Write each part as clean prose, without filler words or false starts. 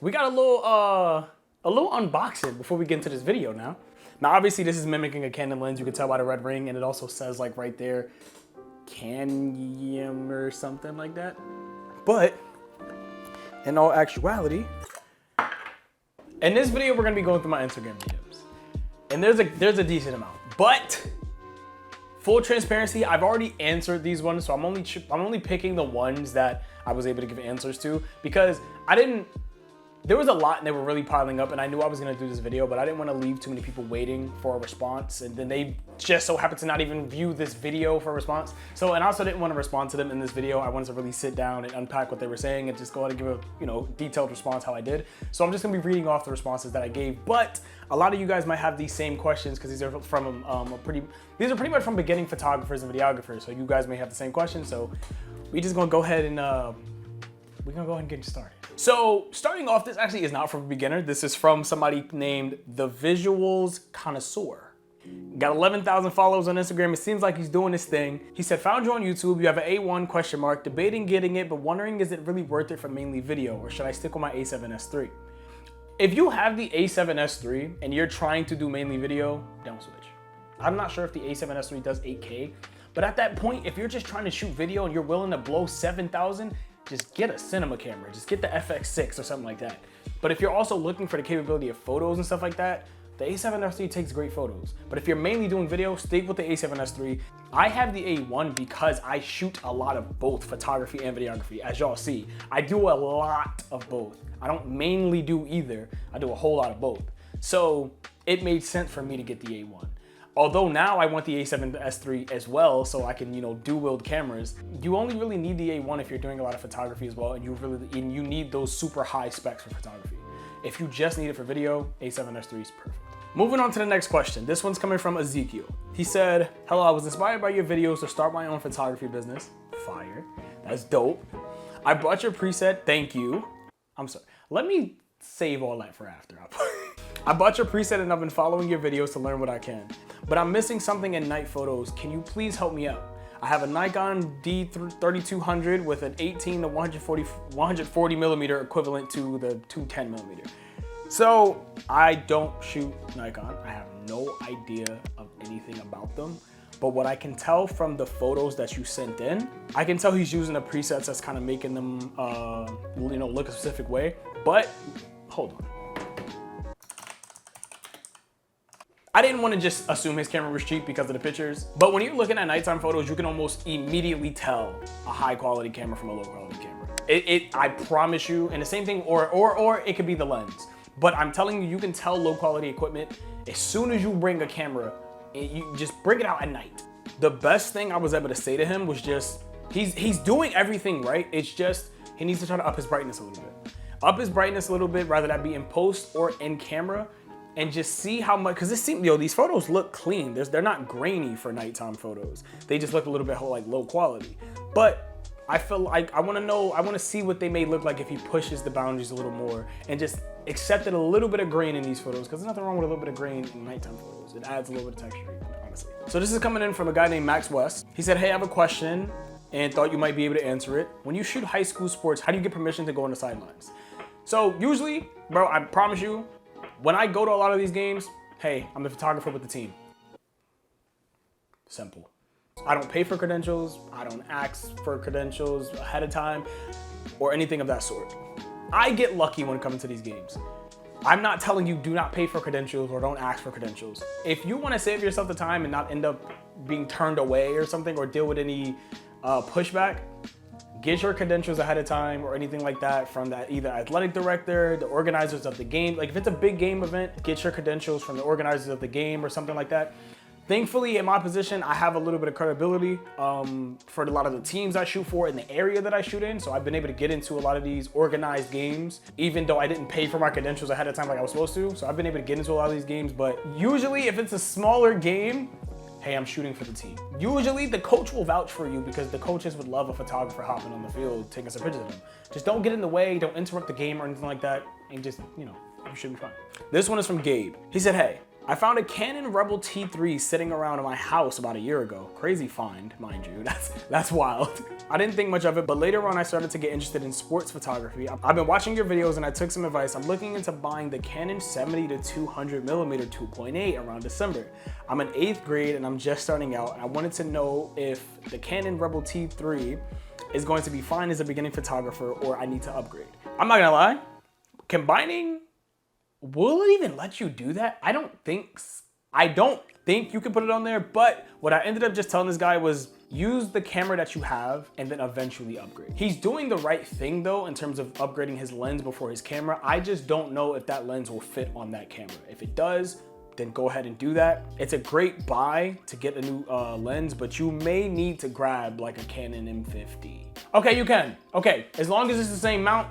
we got a little unboxing before we get into this video now. Now, obviously, this is mimicking a Canon lens. You can tell by the red ring, and it also says like right there, Canon or something like that. But in all actuality, in this video, we're gonna be going through my Instagram DMs, and there's a decent amount. But full transparency, I've already answered these ones, so I'm only picking the ones that I was able to give answers to, because there was a lot and they were really piling up, and I knew I was gonna do this video, but I didn't want to leave too many people waiting for a response, and then they just so happened to not even view this video for a response. So, and I also didn't want to respond to them in this video. I wanted to really sit down and unpack what they were saying and just go ahead and give a detailed response how I did. So I'm just gonna be reading off the responses that I gave, but a lot of you guys might have these same questions because these are from these are pretty much from beginning photographers and videographers. So you guys may have the same questions. So we just gonna go ahead and we're gonna go ahead and get started. So starting off, this actually is not from a beginner. This is from somebody named 𝑦𝒏𝒔𝒕𝒂𝒈𝒓𝒂𝒎. Got 11,000 followers on Instagram. It seems like he's doing his thing. He said, found you on YouTube. You have an A1 ? Debating getting it, but wondering, is it really worth it for mainly video, or should I stick with my 𝑴7S III? If you have the 𝑴7S III and you're trying to do mainly video, don't switch. I'm not sure if the 𝑴7S III does 8K, but at that point, if you're just trying to shoot video and you're willing to blow 7,000, just get a cinema camera. Just get the FX6 or something like that. But if you're also looking for the capability of photos and stuff like that, the 𝑴7S III takes great photos. But if you're mainly doing video, stick with the 𝑴7S III. I have the A1 because I shoot a lot of both photography and videography. As y'all see, I do a lot of both. I don't mainly do either. I do a whole lot of both. So it made sense for me to get the A1. Although now I want the 𝑴7S III as well, so I can, dual wield cameras. You only really need the A1 if you're doing a lot of photography as well, and you need those super high specs for photography. If you just need it for video, 𝑴7S III is perfect. Moving on to the next question. This one's coming from Ezekiel. He said, hello, I was inspired by your videos to start my own photography business. Fire, that's dope. I bought your preset, thank you. I'm sorry, let me save all that for after. I bought your preset and I've been following your videos to learn what I can. But I'm missing something in night photos. Can you please help me out? I have a Nikon D3200 with an 18 to 140 millimeter equivalent to the 210 millimeter. So I don't shoot Nikon. I have no idea of anything about them. But what I can tell from the photos that you sent in, I can tell he's using the presets that's kind of making them look a specific way. But hold on. I didn't want to just assume his camera was cheap because of the pictures, but when you're looking at nighttime photos, you can almost immediately tell a high quality camera from a low quality camera. I promise you, and the same thing, or it could be the lens. But I'm telling you, you can tell low quality equipment as soon as you bring a camera, you just bring it out at night. The best thing I was able to say to him was just, he's doing everything right. It's just, he needs to try to up his brightness a little bit. Up his brightness a little bit, rather that be in post or in camera. And just see how much, because these photos look clean. They're not grainy for nighttime photos. They just look a little bit like low quality. But I feel like I want to see what they may look like if he pushes the boundaries a little more and just accepted a little bit of grain in these photos, because there's nothing wrong with a little bit of grain in nighttime photos. It adds a little bit of texture, honestly. So this is coming in from a guy named Max West. He said, hey, I have a question and thought you might be able to answer it. When you shoot high school sports, how do you get permission to go on the sidelines? So usually, bro, I promise you, when I go to a lot of these games, hey, I'm the photographer with the team. Simple. I don't pay for credentials. I don't ask for credentials ahead of time or anything of that sort. I get lucky when it comes to these games. I'm not telling you do not pay for credentials or don't ask for credentials. If you want to save yourself the time and not end up being turned away or something or deal with any pushback, get your credentials ahead of time or anything like that from that either athletic director, the organizers of the game. Like if it's a big game event, get your credentials from the organizers of the game or something like that. Thankfully, in my position, I have a little bit of credibility for a lot of the teams I shoot for in the area that I shoot in. So I've been able to get into a lot of these organized games, even though I didn't pay for my credentials ahead of time like I was supposed to. So I've been able to get into a lot of these games, but usually if it's a smaller game, hey, I'm shooting for the team. Usually the coach will vouch for you because the coaches would love a photographer hopping on the field, taking some pictures of them. Just don't get in the way, don't interrupt the game or anything like that, and just, you should be fine. This one is from Gabe. He said, hey, I found a Canon Rebel T3 sitting around in my house about a year ago. Crazy find, mind you, that's wild. I didn't think much of it, but later on I started to get interested in sports photography. I've been watching your videos and I took some advice. I'm looking into buying the Canon 70 to 200 millimeter 2.8 around December. I'm in 8th grade and I'm just starting out. I wanted to know if the Canon Rebel T3 is going to be fine as a beginning photographer or I need to upgrade. I'm not gonna lie, combining, will it even let you do that? I don't think you can put it on there, but what I ended up just telling this guy was use the camera that you have and then eventually upgrade. He's doing the right thing though in terms of upgrading his lens before his camera. I just don't know if that lens will fit on that camera. If it does, then go ahead and do that. It's a great buy to get a new lens, but you may need to grab like a Canon M50. Okay, you can. Okay, as long as it's the same mount,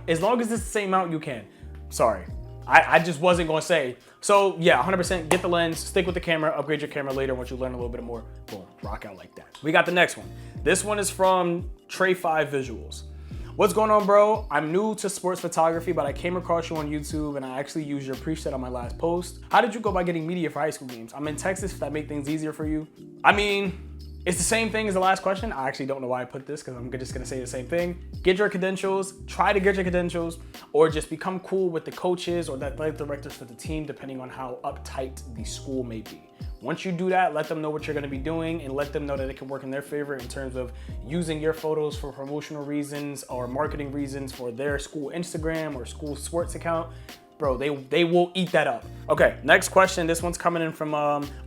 you can. Sorry. I just wasn't gonna say. So yeah, 100% get the lens, stick with the camera, upgrade your camera later once you learn a little bit more. Boom, rock out like that. We got the next one. This one is from 𝒐𝒏𝒔𝒕𝒂𝒈𝒓𝒂𝒎. What's going on, bro? I'm new to sports photography, but I came across you on YouTube and I actually used your preset on my last post. How did you go about getting media for high school games? I'm in Texas, if that make things easier for you. I mean, it's the same thing as the last question. I actually don't know why I put this because I'm just gonna say the same thing. Get your credentials, try to get your credentials, or just become cool with the coaches or the athletic directors for the team, depending on how uptight the school may be. Once you do that, let them know what you're gonna be doing and let them know that it can work in their favor in terms of using your photos for promotional reasons or marketing reasons for their school Instagram or school sports account. Bro, they will eat that up. Okay, next question. This one's coming in from,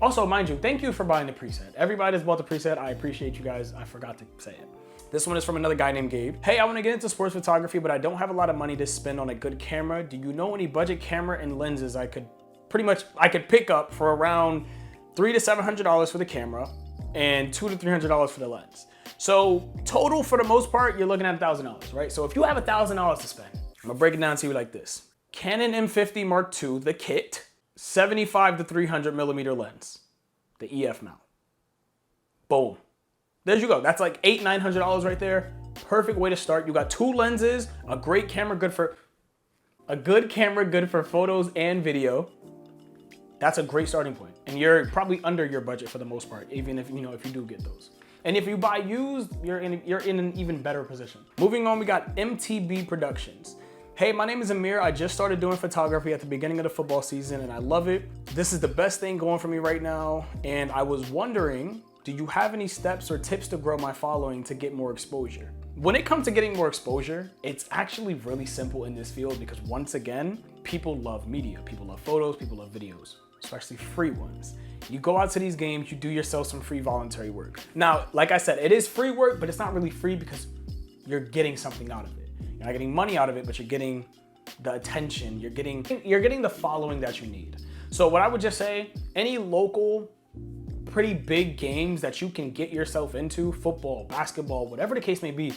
also mind you, thank you for buying the preset. Everybody that's bought the preset, I appreciate you guys. I forgot to say it. This one is from another guy named Gabe. Hey, I wanna get into sports photography, but I don't have a lot of money to spend on a good camera. Do you know any budget camera and lenses I could pick up for around $300 to $700 for the camera and $200 to $300 for the lens? So total for the most part, you're looking at $1,000, right? So if you have $1,000 to spend, I'm gonna break it down to you like this. Canon M50 Mark II, the kit, 75 to 300 millimeter lens, the EF mount. Boom. There you go. That's like $800, $900 right there. Perfect way to start. You got two lenses, a great camera, good for photos and video. That's a great starting point. And you're probably under your budget for the most part, even if you do get those. And if you buy used, you're in an even better position. Moving on, we got MTB Productions. Hey, my name is Amir. I just started doing photography at the beginning of the football season and I love it. This is the best thing going for me right now. And I was wondering, do you have any steps or tips to grow my following to get more exposure? When it comes to getting more exposure, it's actually really simple in this field because once again, people love media. People love photos, people love videos, especially free ones. You go out to these games, you do yourself some free voluntary work. Now, like I said, it is free work, but it's not really free because you're getting something out of it. You're not getting money out of it, but you're getting the attention, you're getting the following that you need. So what I would just say, any local, pretty big games that you can get yourself into, football, basketball, whatever the case may be,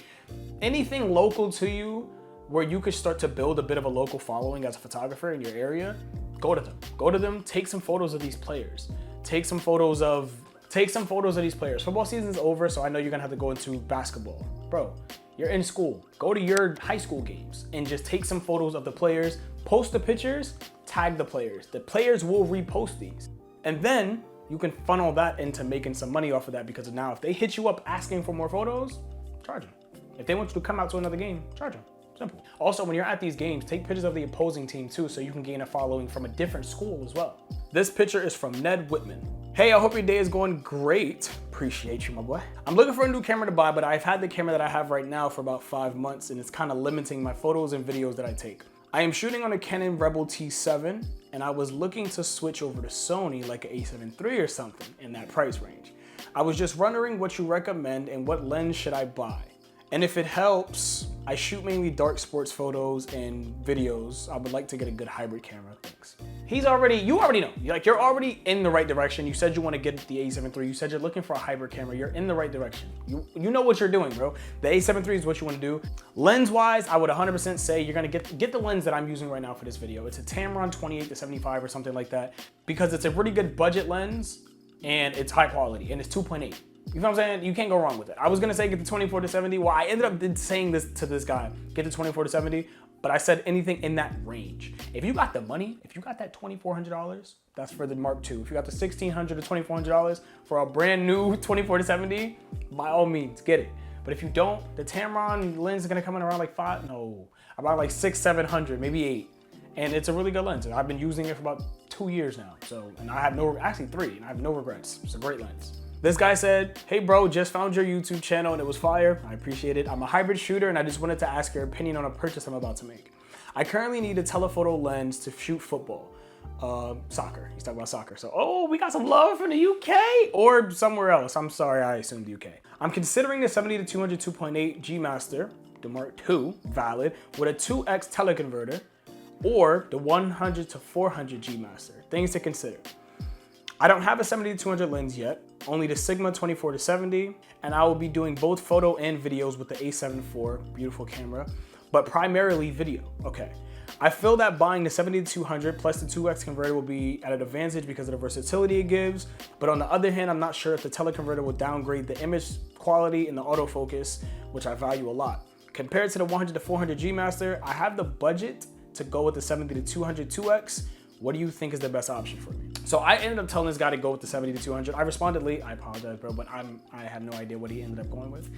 anything local to you where you could start to build a bit of a local following as a photographer in your area, go to them. Go to them, take some photos of these players. Take some photos of these players. Football season's over, so I know you're gonna have to go into basketball. Bro, you're in school. Go to your high school games and just take some photos of the players, post the pictures, tag the players. The players will repost these. And then you can funnel that into making some money off of that because now if they hit you up asking for more photos, charge them. If they want you to come out to another game, charge them. Simple. Also, when you're at these games, take pictures of the opposing team too so you can gain a following from a different school as well. This picture is from Ned Whitman. Hey, I hope your day is going great. Appreciate you, my boy. I'm looking for a new camera to buy, but I've had the camera that I have right now for about 5 months and it's kind of limiting my photos and videos that I take. I am shooting on a Canon Rebel T7 and I was looking to switch over to Sony like an a7 III or something in that price range. I was just wondering what you recommend and what lens should I buy? And if it helps, I shoot mainly dark sports photos and videos. I would like to get a good hybrid camera, thanks. You already know, you're already in the right direction. You said you want to get the a7 III. You said you're looking for a hybrid camera. You're in the right direction. You know what you're doing, bro. The a7 III is what you want to do. Lens-wise, I would 100% say you're gonna get the lens that I'm using right now for this video. It's a Tamron 28 to 75 or something like that because it's a really good budget lens and it's high quality and it's 2.8. You know what I'm saying? You can't go wrong with it. I was gonna say get the 24 to 70. Well, I ended up saying this to this guy, get the 24 to 70, but I said anything in that range. If you got the money, if you got that $2,400, that's for the Mark II. If you got the $1,600 to $2,400 for a brand new 24-70, by all means, get it. But if you don't, the Tamron lens is gonna come in around like about like $600, $700, maybe $800. And it's a really good lens. I've been using it for about 2 years now. So, and I have actually 3, and I have no regrets. It's a great lens. This guy said, hey bro, just found your YouTube channel and it was fire. I appreciate it. I'm a hybrid shooter and I just wanted to ask your opinion on a purchase I'm about to make. I currently need a telephoto lens to shoot football. Soccer, he's talking about soccer. So, oh, we got some love from the UK or somewhere else. I'm sorry, I assumed the UK. I'm considering the 70 to 200 2.8 G Master, the Mark II, valid, with a 2X teleconverter, or the 100 to 400 G Master. Things to consider. I don't have a 70 to 200 lens yet, only the Sigma 24 to 70, and I will be doing both photo and videos with the 𝑴𝒓𝒄𝒉 IV, beautiful camera, but primarily video. Okay. I feel that buying the 70 to 200 plus the 2X converter will be at an advantage because of the versatility it gives, but on the other hand, I'm not sure if the teleconverter will downgrade the image quality and the autofocus, which I value a lot. Compared to the 100 to 400 G Master, I have the budget to go with the 70 to 200 2X. What do you think is the best option for me? So I ended up telling this guy to go with the 70 to 200. I responded late, I apologize, bro, but I have no idea what he ended up going with.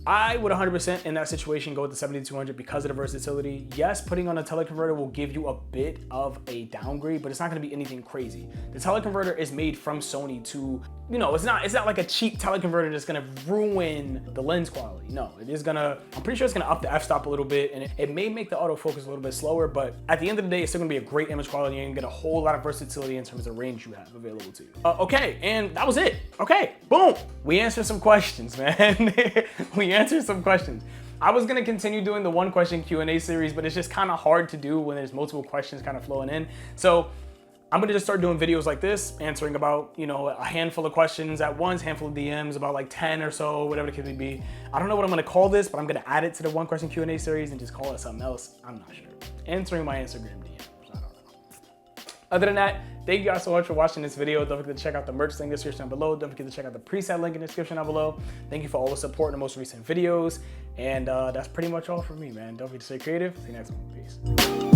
I would 100% in that situation go with the 70 to 200 because of the versatility. Yes, putting on a teleconverter will give you a bit of a downgrade, but it's not gonna be anything crazy. The teleconverter is made from Sony to, you know, it's not like a cheap teleconverter that's gonna ruin the lens quality. No, it is gonna, I'm pretty sure it's gonna up the f-stop a little bit and it may make the autofocus a little bit slower, but at the end of the day, it's still gonna be a great image quality and get a whole lot of versatility in terms of range you have available to you. Okay, and that was it. Okay, boom. We answered some questions, man. We answered some questions. I was gonna continue doing the one question Q&A series, but it's just kind of hard to do when there's multiple questions kind of flowing in. So I'm gonna just start doing videos like this, answering about, you know, a handful of questions at once, handful of DMs, about like 10 or so, whatever the case may be. I don't know what I'm gonna call this, but I'm gonna add it to the one question Q&A series and just call it something else. I'm not sure. Answering my Instagram DMs, I don't know. Other than that, thank you guys so much for watching this video. Don't forget to check out the merch link in the description down below. Don't forget to check out the preset link in the description down below. Thank you for all the support in the most recent videos. And that's pretty much all for me, man. Don't forget to stay creative. See you next one. Peace.